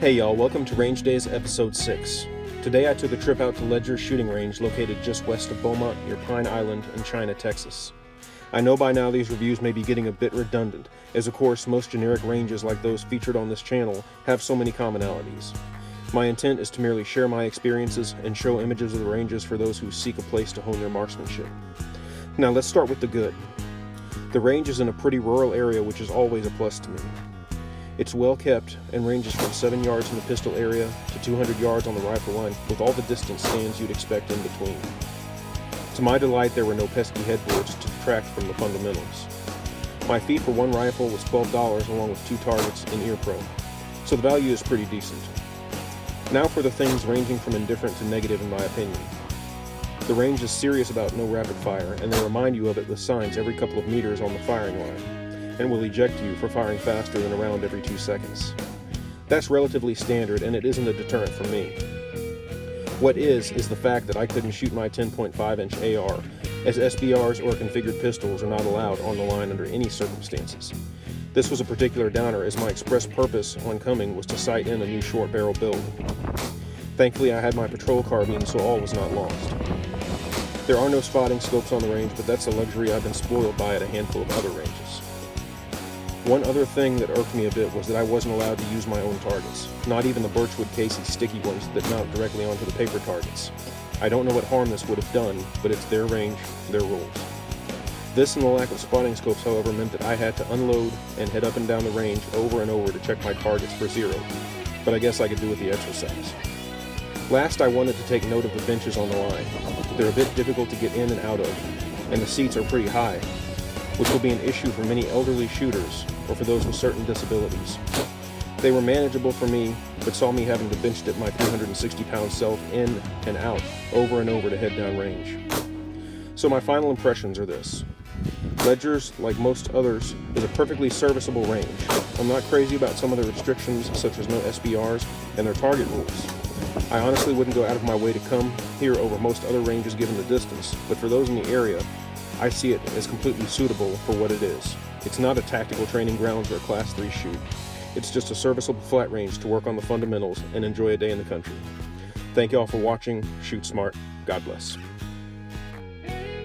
Hey y'all, welcome to Range Days episode 6. Today I took a trip out to Ledger's shooting range located just west of Beaumont near Pine Island in China, Texas. I know by now these reviews may be getting a bit redundant, as of course most generic ranges like those featured on this channel have so many commonalities. My intent is to merely share my experiences and show images of the ranges for those who seek a place to hone their marksmanship. Now let's start with the good. The range is in a pretty rural area, which is always a plus to me. It's well kept and ranges from 7 yards in the pistol area to 200 yards on the rifle line, with all the distance stands you'd expect in between. To my delight, there were no pesky headboards to detract from the fundamentals. My fee for one rifle was $12 along with 2 targets in ear pro, so the value is pretty decent. Now for the things ranging from indifferent to negative in my opinion. The range is serious about no rapid fire, and they remind you of it with signs every couple of meters on the firing line, and will eject you for firing faster than a round every 2 seconds. That's relatively standard, and it isn't a deterrent for me. What is the fact that I couldn't shoot my 10.5-inch AR, as SBRs or configured pistols are not allowed on the line under any circumstances. This was a particular downer, as my express purpose when coming was to sight in a new short barrel build. Thankfully I had my patrol carbine, so all was not lost. There are no spotting scopes on the range, but that's a luxury I've been spoiled by at a handful of other ranges. One other thing that irked me a bit was that I wasn't allowed to use my own targets, not even the Birchwood Casey sticky ones that mount directly onto the paper targets. I don't know what harm this would have done, but it's their range, their rules. This and the lack of spotting scopes, however, meant that I had to unload and head up and down the range over and over to check my targets for zero, but I guess I could do with the exercise. Last, I wanted to take note of the benches on the line. They're a bit difficult to get in and out of, and the seats are pretty high, which will be an issue for many elderly shooters or for those with certain disabilities. They were manageable for me, but saw me having to bench dip my 360-pound self in and out over and over to head down range. So my final impressions are this. Ledger's, like most others, is a perfectly serviceable range. I'm not crazy about some of the restrictions, such as no SBRs and their target rules. I honestly wouldn't go out of my way to come here over most other ranges given the distance, but for those in the area, I see it as completely suitable for what it is. It's not a tactical training grounds or a Class 3 shoot. It's just a serviceable flat range to work on the fundamentals and enjoy a day in the country. Thank you all for watching. Shoot smart. God bless.